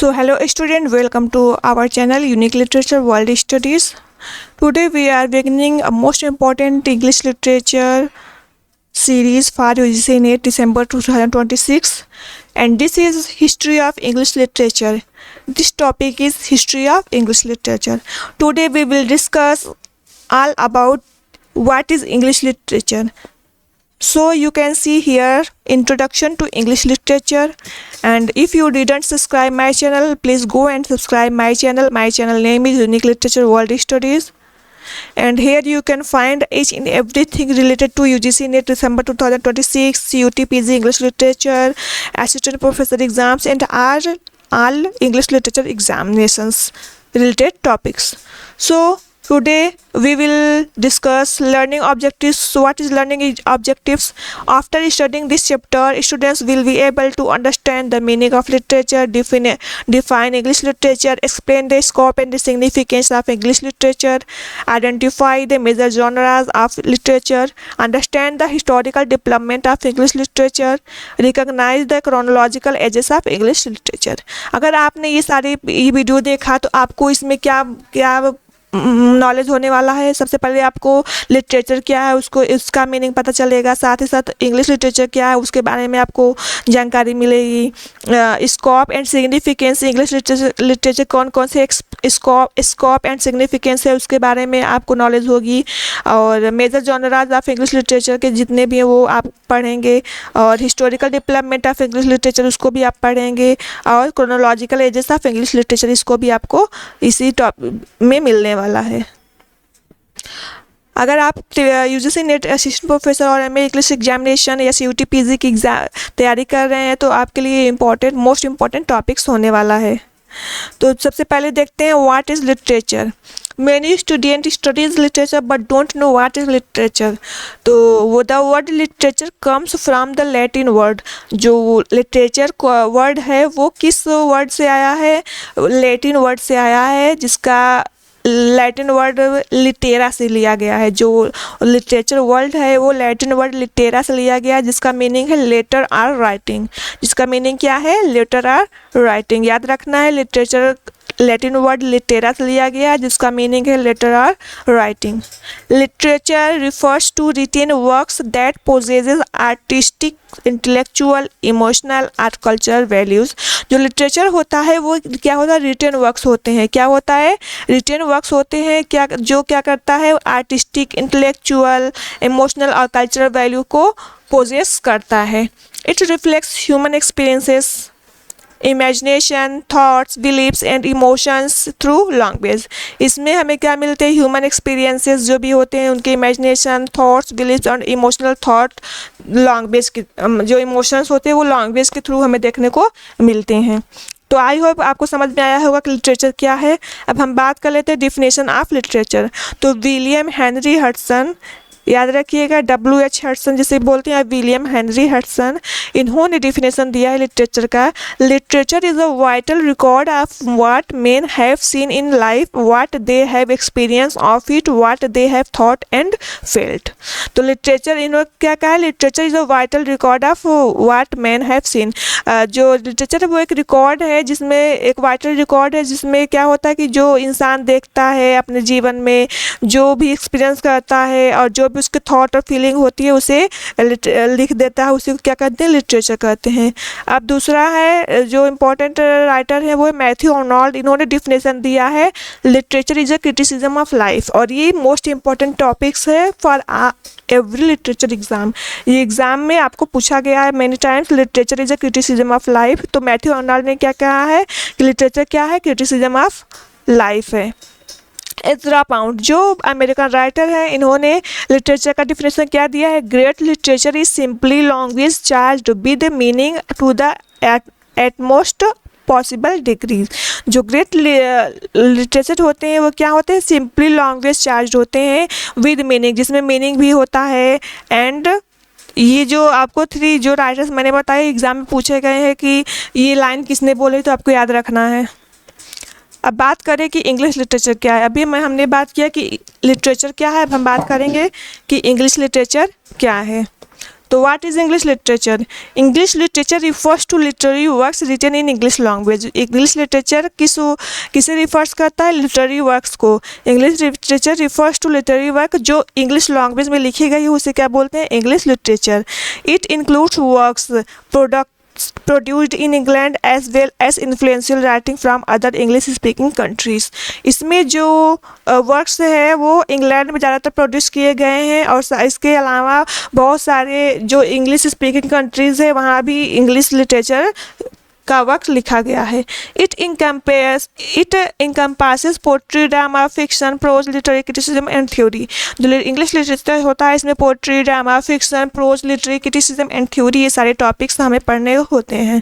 So hello student, welcome to our channel Unique Literature World Studies. Today we are beginning a most important English literature series for UGC NET December 2026, and this is History of English Literature. This topic is History of English Literature. Today we will discuss all about what is English literature. So you can see here introduction to English literature, and if you didn't subscribe my channel, please go and subscribe my channel. My channel name is Unique Literature World Studies, and here you can find each and everything related to UGC NET December 2026, UTPG English Literature, Assistant Professor exams, and all English literature examinations related topics. So today we will discuss learning objectives. So what is learning objectives? After studying this chapter, students will be able to understand the meaning of literature, define English literature, explain the scope and the significance of English literature, identify the major genres of literature, understand the historical development of English literature, recognize the chronological ages of English literature. अगर आपने ये video देखा तो आपको इसमें क्या knowledge होने वाला है। सबसे पहले आपको लिटरेचर क्या है उसका मीनिंग पता चलेगा, साथ ही साथ इंग्लिश लिटरेचर क्या है उसके बारे में आपको जानकारी मिलेगी। Scope and significance, English literature कौन कौन से स्कोप एंड सिग्निफिकेंस है उसके बारे में आपको नॉलेज होगी, और major genres of English literature के जितने भी हैं वो आप पढ़ेंगे, और historical development of English literature उसको भी आप पढ़ेंगे, और chronological ages of English literature इसको भी आपको इसी टॉपिक में मिलने वाला है। अगर आप यूजीसी नेट असिस्टेंट प्रोफेसर और एमए इंग्लिश एग्जामिनेशन या CUTPG की तैयारी कर रहे हैं तो आपके लिए मोस्ट इम्पॉर्टेंट टॉपिक्स होने वाला है। तो सबसे पहले देखते हैं what is literature. Many students studies literature but don't know what is literature. तो the word literature comes from the Latin word. जो literature वर्ड है वो किस वर्ड से आया है? लैटिन वर्ड से आया है, जिसका लैटिन वर्ड लिटेरा से लिया गया है। जो लिटरेचर वर्ड है वो लैटिन वर्ड लिटेरा से लिया गया है, जिसका मीनिंग है लेटर आर राइटिंग। जिसका मीनिंग क्या है? Letter or writing. याद रखना है, लिटरेचर लैटिन वर्ड लिटेरा से लिया गया है, जिसका मीनिंग है letter or writing. Literature refers to written works that possesses artistic, intellectual, emotional और कल्चरल वैल्यूज़। जो लिटरेचर होता है वो क्या होता है? रिटेन वर्क्स होते हैं। क्या होता है? रिटेन वर्क्स होते हैं क्या करता है? आर्टिस्टिक, इंटेलेक्चुअल, इमोशनल और कल्चरल वैल्यू को पोजेस करता है। It reflects human experiences, imagination, thoughts, beliefs and emotions through language. इसमें हमें क्या मिलते हैं? ह्यूमन एक्सपीरियंसेस जो भी होते हैं उनके इमेजिनेशन, थॉट्स, बिलीव्स और इमोशनल थॉट लैंग्वेज के जो इमोशंस होते हैं वो लैंग्वेज के थ्रू हमें देखने को मिलते हैं। तो आई होप आपको समझ में आया होगा कि लिटरेचर क्या है। अब हम बात कर लेते हैं डिफिनेशन ऑफ लिटरेचर। तो विलियम हेनरी हडसन, याद रखिएगा WH हडसन जिसे बोलते हैं, विलियम हेनरी हडसन, इन्होंने डिफिनेशन दिया है लिटरेचर का। Literature is a vital record of what men have seen in life, what they have experience of it, what they have thought and felt. तो literature इन्होंने क्या कहा है? Literature is a vital record of what men have seen. जो literature है वो एक record है, जिसमें एक वाइटल रिकॉर्ड है, जिसमें क्या होता है कि जो इंसान देखता है अपने जीवन में, जो भी एक्सपीरियंस करता है और जो उसके थॉट और फीलिंग होती है उसे लिख देता है, उसे क्या कहते हैं? लिटरेचर कहते हैं। अब दूसरा है जो इम्पोर्टेंट राइटर है वो है मैथ्यू आर्नोल्ड। इन्होंने डिफिनेशन दिया है literature is a criticism of life, और ये मोस्ट इम्पॉर्टेंट टॉपिक्स है फॉर एवरी लिटरेचर एग्जाम। ये एग्जाम में आपको पूछा गया है many times, literature is a criticism of life. तो मैथ्यू आर्नोल्ड ने क्या कहा है कि लिटरेचर क्या है? क्रिटिसिज्म ऑफ लाइफ है। एज़रा पाउंड जो अमेरिकन राइटर है, इन्होंने लिटरेचर का डिफिनेशन क्या दिया है? Great literature is simply language charged with meaning to the utmost possible degrees. जो ग्रेट लिटरेचर होते हैं वो क्या होते हैं? सिंपली लैंग्वेज चार्ज्ड होते हैं विद मीनिंग, जिसमें मीनिंग भी होता है। एंड ये जो आपको 3 जो राइटर्स मैंने बताए एग्जाम में पूछे गए हैं कि ये लाइन किसने बोली, तो आपको याद रखना है। अब बात करें कि इंग्लिश लिटरेचर क्या है। अभी हमने बात किया कि लिटरेचर क्या है, अब हम बात करेंगे कि इंग्लिश लिटरेचर क्या है। तो what is English literature? English literature refers to literary works written in English language. English literature किसे रिफर्स करता है? लिटरेरी वर्क्स को। English literature refers to literary work जो इंग्लिश लैंग्वेज में लिखी गई है उसे क्या बोलते हैं? English literature. It includes works produced in England as well as influential writing from other English speaking countries। इसमें जो वर्क्स है वो इंग्लैंड में ज़्यादातर प्रोड्यूस किए गए हैं और इसके अलावा बहुत सारे जो इंग्लिश स्पीकिंग कंट्रीज़ है वहाँ भी इंग्लिश लिटरेचर का वर्क लिखा गया है। It encompasses poetry, drama, fiction, prose, literary criticism and theory. जो इंग्लिश लिटरेचर होता है इसमें poetry, drama, fiction, prose, literary criticism and theory ये सारे टॉपिक्स हमें पढ़ने होते हैं।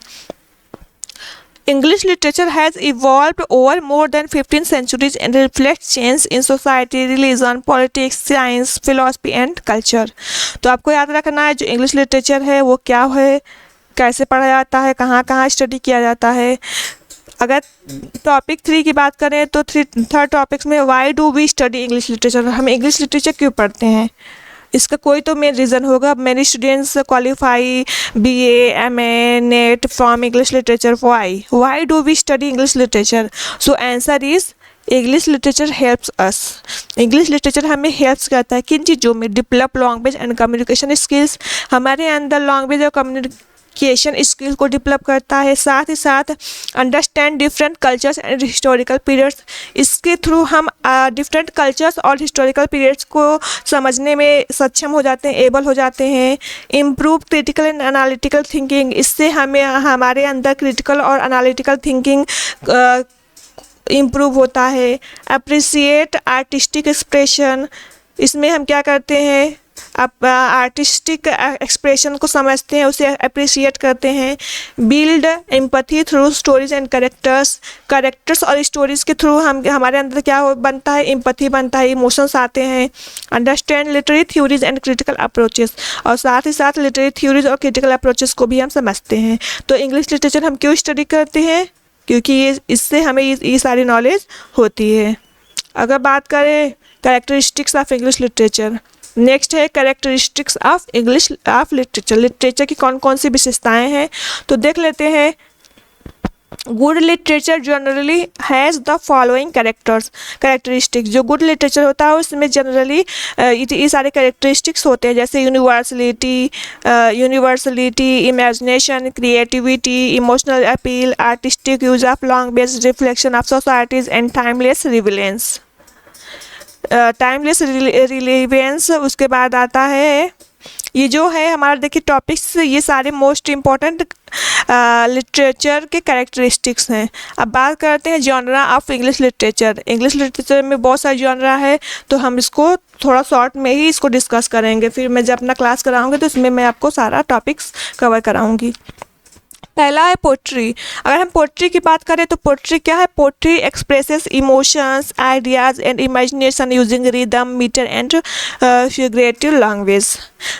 English literature has evolved over more than 15 centuries and reflects change in society, religion, politics, science, philosophy and culture। तो आपको याद रखना है जो इंग्लिश लिटरेचर है वो क्या है, कैसे पढ़ा जाता है, कहाँ कहाँ स्टडी किया जाता है। अगर टॉपिक 3 की बात करें तो थर्ड टॉपिक्स में why do we study English literature, हम इंग्लिश लिटरेचर क्यों पढ़ते हैं? इसका कोई तो मेन रीज़न होगा। Many students qualify BA, MA, NET from English literature. Why do we study English literature? So answer is English literature helps us. English literature हमें helps करता है किन चीज़ों में? Develop language and communication skills, हमारे अंदर language और communication skill को डेवलप करता है। साथ ही साथ understand different cultures and historical periods, इसके थ्रू हम डिफरेंट कल्चर्स और हिस्टोरिकल पीरियड्स को समझने में सक्षम हो जाते हैं, एबल हो जाते हैं। Improve critical and analytical thinking, इससे हमें हमारे अंदर क्रिटिकल और एनालिटिकल थिंकिंग इम्प्रूव होता है। अप्रिसिएट आर्टिस्टिक एक्सप्रेशन, इसमें हम क्या करते हैं? आप आर्टिस्टिक एक्सप्रेशन को समझते हैं, उसे अप्रिशिएट करते हैं। Build empathy through stories and characters और स्टोरीज़ के थ्रू हमारे अंदर क्या बनता है? एम्पैथी बनता है, इमोशंस आते हैं। Understand literary theories and critical approaches, और साथ ही साथ लिटरेरी थ्योरीज और क्रिटिकल अप्रोचेस को भी हम समझते हैं। तो इंग्लिश लिटरेचर हम क्यों स्टडी करते हैं? क्योंकि इससे हमें ये सारी नॉलेज होती है। अगर बात करें characteristics of English literature, next है characteristics of English of literature. Literature की कौन कौन सी विशेषताएं हैं तो देख लेते हैं। Good literature generally has the following characteristics. जो गुड लिटरेचर होता है उसमें जनरली ये सारे कैरेक्टरिस्टिक्स होते हैं, जैसे universality, imagination, creativity, emotional appeal, artistic use of language, reflection of societies and timeless relevance. Timeless relevance उसके बाद आता है, ये जो है हमारा देखिए टॉपिक्स, ये सारे मोस्ट इम्पॉर्टेंट लिटरेचर के कैरेक्टरिस्टिक्स हैं। अब बात करते हैं genre of English literature. English literature में बहुत सारे जॉनरा है तो हम इसको थोड़ा शॉर्ट में ही इसको डिस्कस करेंगे, फिर मैं जब अपना क्लास कराऊंगी तो इसमें मैं आपको सारा टॉपिक्स कवर कराऊंगी। पहला है पोट्री। अगर हम पोट्री की बात करें तो पोट्री क्या है? Poetry expresses emotions, ideas and imagination using rhythm, meter and figurative language.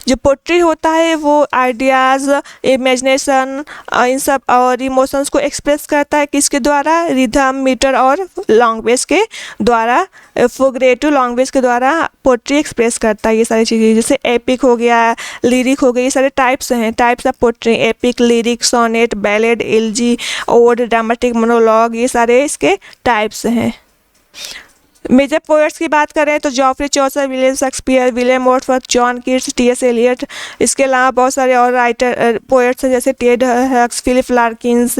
जो पोट्री होता है वो आइडियाज़, इमेजिनेशन, इन सब और इमोशंस को एक्सप्रेस करता है किसके द्वारा? रिदम, मीटर और लैंग्वेज के द्वारा, फिगरेटिव लैंग्वेज के द्वारा पोट्री एक्सप्रेस करता है ये सारी चीज़ें। जैसे एपिक हो गया, लिरिक हो गई, ये सारे टाइप्स हैं, types of poetry. Epic, lyric, sonnet, ballad, elegy, ode, dramatic, monologue, ये सारे इसके टाइप्स हैं। मेजर पोएट्स की बात करें तो Geoffrey Chaucer, William Shakespeare, William Wordsworth, John Keats, T.S. Eliot. इसके अलावा बहुत सारे और राइटर पोएट्स हैं जैसे टेड हक्स, फिलिप लार्किंस,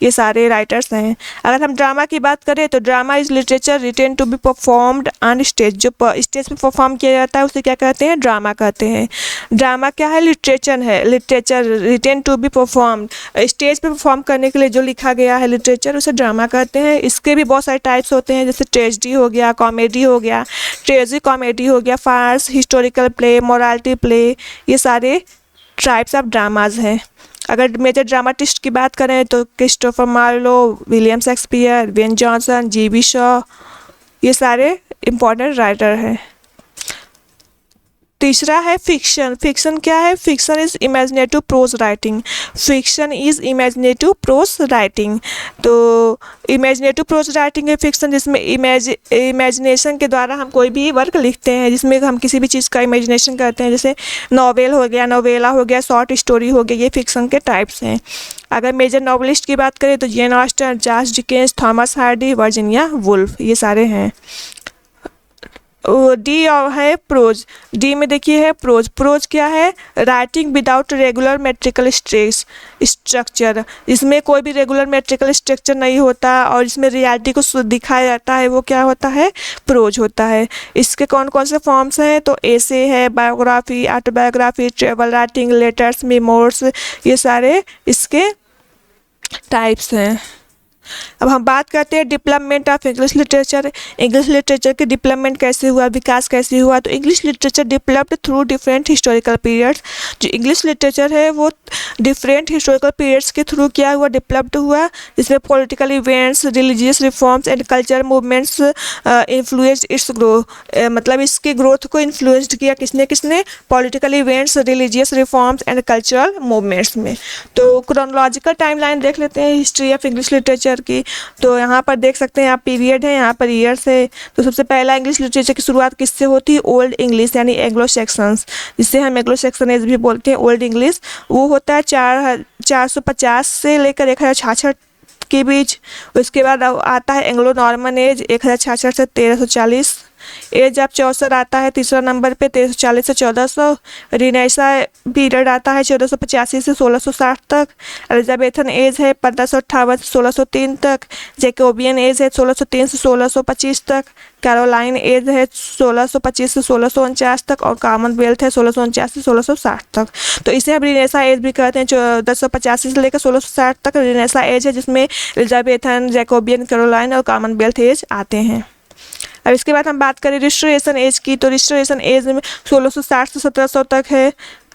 ये सारे राइटर्स हैं। अगर हम ड्रामा की बात करें तो drama is literature written to be performed on stage. जो स्टेज पे परफॉर्म किया जाता है उसे क्या कहते हैं? ड्रामा कहते हैं। ड्रामा क्या है? लिटरेचर है। Literature written to be performed, stage पे परफॉर्म करने के लिए जो लिखा गया है लिटरेचर उसे ड्रामा कहते हैं। इसके भी बहुत सारे टाइप्स होते हैं, जैसे ट्रेजेडी हो गया, कॉमेडी हो गया, ट्रेजिक कॉमेडी हो गया, farce, historical play, morality play, ये सारे टाइप्स ऑफ ड्रामाज हैं। अगर मेजर ड्रामाटिस्ट की बात करें तो Christopher Marlowe, William Shakespeare, Ben Jonson, G.B. Shaw, ये सारे इम्पोर्टेंट राइटर हैं। तीसरा है फिक्शन। फिक्शन क्या है? Fiction is imaginative pros writing. Fiction is imaginative pros writing. तो इमेजिनेटिव प्रोज राइटिंग है फिक्शन, जिसमें इमेजिनेशन के द्वारा हम कोई भी वर्क लिखते हैं, जिसमें हम किसी भी चीज़ का इमेजिनेशन करते हैं, जैसे नॉवेल हो गया, नोवेला हो गया, शॉर्ट स्टोरी हो गया, ये फिक्शन के टाइप्स हैं। अगर मेजर नॉवलिस्ट की बात करें तो Jane Austen, Charles Dickens, Thomas Hardy, Virginia Woolf, ये सारे हैं। डी है प्रोज। डी में देखिए है प्रोज। प्रोज क्या है? Writing without regular metrical structure. इसमें कोई भी रेगुलर मेट्रिकल स्ट्रक्चर नहीं होता और इसमें रियलिटी को दिखाया जाता है, वो क्या होता है? प्रोज होता है। इसके कौन कौन से फॉर्म्स हैं? तो एसे है, biography, autobiography, travel writing, letters, memoirs, ये सारे इसके टाइप्स हैं। अब हम बात करते हैं development of English literature. English literature के डेवलपमेंट कैसे हुआ, विकास कैसे हुआ? तो English literature developed through different historical periods. जो इंग्लिश लिटरेचर है वो डिफरेंट हिस्टोरिकल पीरियड्स के थ्रू क्या हुआ? डेवलप्ड हुआ, जिसमें political events, religious reforms and cultural movements influenced it's growth. मतलब इसके ग्रोथ को इन्फ्लुएंस्ड किया किसने किसने? Political events, religious reforms and cultural movements में। तो क्रोनोलॉजिकल टाइमलाइन देख लेते हैं हिस्ट्री ऑफ इंग्लिश लिटरेचर की। तो यहाँ पर देख सकते हैं आप पीरियड है, यहाँ पर ईयर्स है। तो सबसे पहला इंग्लिश लिटरेचर की शुरुआत किससे होती है? ओल्ड इंग्लिश यानी एंग्लो सेक्शंस, जिससे हम एंग्लो सेक्शनेज भी बोलते हैं। ओल्ड इंग्लिश वो होता है 450 से लेकर 1066 के बीच। उसके बाद आता है एंग्लो नॉर्मन एज 1066 से 1340। एज ऑफ चौसर आता है तीसरा नंबर पे 1340 से 1400। रिनेसा पीरियड आता है 1485 से 1660 तक। एलिजाबेथन एज है 1558 से 1603 तक। जैकोबियन एज है 1603 से 1625 तक। कैरोलाइन एज है 1625 से 1649 तक और कॉमनवेल्थ है 1649 से 1660 तक। तो इसे हम रिनेसा एज भी कहते हैं। 1485 से लेकर 1660 तक रिनेसा एज है, जिसमें एलिजाबेथन, जैकोबियन, कैरोलाइन और कॉमनवेल्थ एज आते हैं। अब इसके बाद हम बात करें रिस्टोरेशन एज की। तो रिस्टोरेशन एज में 1660 से 1700 तक है।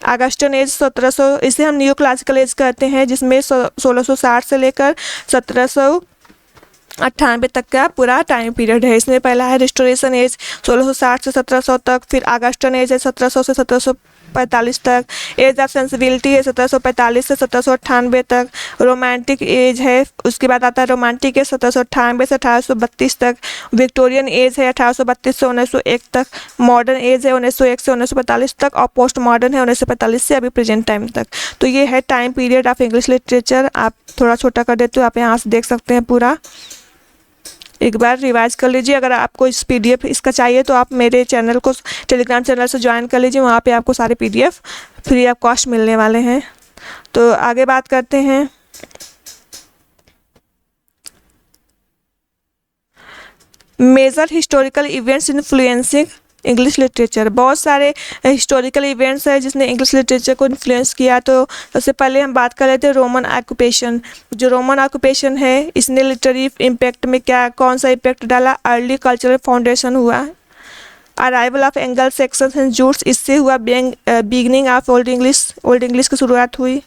ऑगस्टन एज 1700, इसे हम न्यू क्लासिकल एज कहते हैं, जिसमें 1660 से लेकर 1798 तक का पूरा टाइम पीरियड है। इसमें पहला है रिस्टोरेशन एज 1660 से 1700 तक। फिर ऑगस्टन एज है 1700 से 1745 तक। एज ऑफ सेंसिबिलिटी है 1745 से 1798 तक। रोमांटिक एज है, उसके बाद आता है रोमांटिक एज 1798 से 1832 तक। विक्टोरियन एज है 1832 से 1901 तक। मॉडर्न एज है 1901 से 1945 तक और पोस्ट मॉडर्न है 1945 से अभी प्रेजेंट टाइम तक। तो ये है time period of English literature. आप थोड़ा छोटा कर देते हो, आप यहाँ से देख सकते हैं पूरा। एक बार रिवाइज कर लीजिए। अगर आपको इस पीडीएफ इसका चाहिए तो आप मेरे चैनल को टेलीग्राम चैनल से ज्वाइन कर लीजिए, वहाँ पे आपको सारे पीडीएफ फ्री ऑफ कॉस्ट मिलने वाले हैं। तो आगे बात करते हैं। Major historical events influencing English literature. बहुत सारे हिस्टोरिकल इवेंट्स है जिसने इंग्लिश लिटरेचर को इन्फ्लुएंस किया। तो सबसे पहले हम बात कर लेते हैं रोमन ऑक्यूपेशन। जो रोमन ऑक्यूपेशन है इसने लिटरेरी इम्पैक्ट में क्या कौन सा इम्पैक्ट डाला? अर्ली कल्चरल फाउंडेशन हुआ। Arrival of angle sections and Jutes, इससे हुआ बिगनिंग ऑफ ओल्ड इंग्लिश की शुरुआत हुई।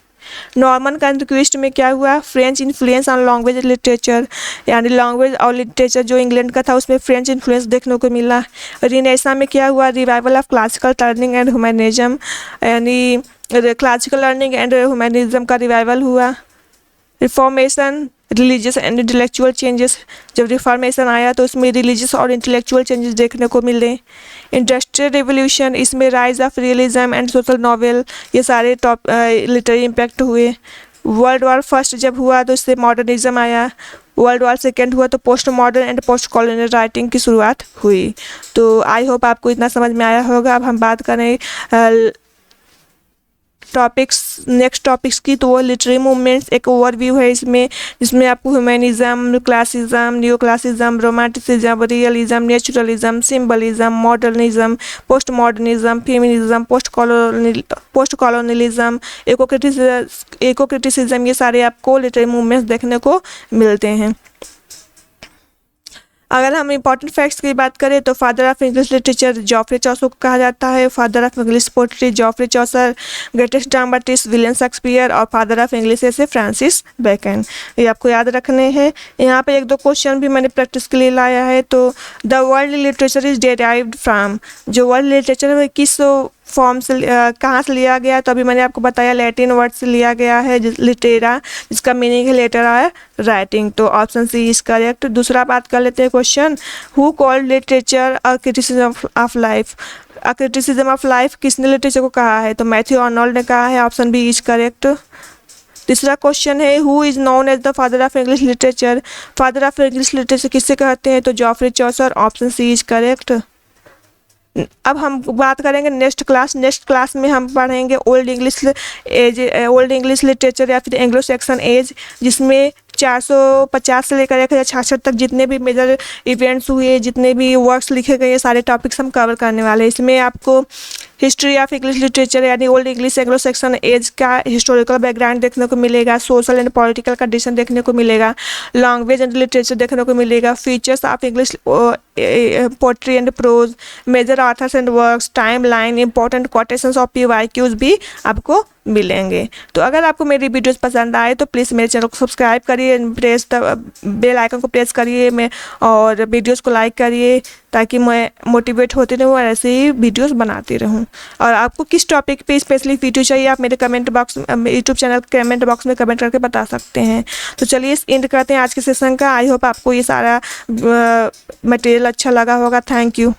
नॉर्मन कॉन्क्विस्ट में क्या हुआ? French influence on language literature, यानी लैंग्वेज और लिटरेचर जो इंग्लैंड का था उसमें फ्रेंच इन्फ्लुएंस देखने को मिला। रिनेसा में क्या हुआ? Revival of classical learning and humanism, यानी क्लासिकल लर्निंग एंड ह्यूमैनिज्म का रिवाइवल हुआ। Reformation, religious and intellectual changes, जब रिफॉर्मेशन आया तो उसमें रिलीजियस और इंटेलेक्चुअल चेंजेस देखने को मिले। इंडस्ट्रियल रिवोल्यूशन, इसमें rise of realism and social novel, ये सारे टॉप लिटरेरी इम्पैक्ट हुए। वर्ल्ड वॉर फर्स्ट जब हुआ तो इससे मॉडर्निज्म आया। वर्ल्ड वॉर सेकेंड हुआ तो post modern and post colonial writing की शुरुआत हुई। तो आई होप आपको इतना समझ में आया होगा। अब हम बात करें नेक्स्ट टॉपिक्स की। तो वो लिटरेरी मूवमेंट्स एक ओवरव्यू है इसमें, जिसमें आपको humanism, classicism, new classicism, romanticism, realism, naturalism, symbolism, modernism, post modernism, feminism, post colonialism, eco criticism, ये सारे आपको लिटरेरी मूवमेंट्स देखने को मिलते हैं। अगर हम इंपॉर्टेंट फैक्ट्स की बात करें तो father of English literature Geoffrey Chaucer को कहा जाता है। Father of English poetry Geoffrey Chaucer, greatest dramatist William Shakespeare और father of English essay Francis Bacon. ये आपको याद रखने हैं। यहाँ पे एक दो क्वेश्चन भी मैंने प्रैक्टिस के लिए लाया है। तो the world literature is derived from, जो वर्ल्ड लिटरेचर है किस फॉर्म से कहाँ से लिया गया, तो अभी मैंने आपको बताया लैटिन वर्ड से लिया गया है लिटेरा, जिसका मीनिंग है लेटर और राइटिंग। तो ऑप्शन सी इज करेक्ट। दूसरा बात कर लेते हैं question, who called literature a criticism of life. A criticism of life किसने लिटरेचर को कहा है, तो मैथ्यू आर्नोल्ड ने कहा है, ऑप्शन बी इज करेक्ट। तीसरा क्वेश्चन है, who is known as the father of English literature. Father of English literature किससे कहते हैं, तो Geoffrey Chaucer, option C is correct. अब हम बात करेंगे नेक्स्ट क्लास में हम पढ़ेंगे ओल्ड इंग्लिश लिटरेचर या फिर एंग्लो सेक्सन एज, जिसमें 450 से लेकर 1066 तक जितने भी मेजर इवेंट्स हुए, जितने भी वर्क्स लिखे गए, सारे टॉपिक्स हम कवर करने वाले हैं। इसमें आपको हिस्ट्री ऑफ इंग्लिश लिटरेचर यानी old English Anglo Saxon age का हिस्टोरिकल बैकग्राउंड देखने को मिलेगा, सोशल एंड पॉलिटिकल कंडीशन देखने को मिलेगा, लैंग्वेज एंड लिटरेचर देखने को मिलेगा, features of English poetry and prose, major authors and works, time line, important quotations of PYQs भी आपको मिलेंगे। तो अगर आपको मेरी वीडियोस पसंद आए तो प्लीज़ मेरे चैनल को सब्सक्राइब करिए, प्रेस बेल आइकन को प्रेस करिए और वीडियोस को लाइक करिए, ताकि मैं मोटिवेट होती रहूँ और ऐसे ही वीडियोस बनाती रहूँ। और आपको किस टॉपिक पे स्पेशली वीडियो चाहिए, आप मेरे comment box YouTube channel comment box में कमेंट करके बता सकते हैं। तो चलिए एंड करते हैं आज के सेशन का। आई होप आपको ये सारा मटेरियल अच्छा लगा होगा। Thank you.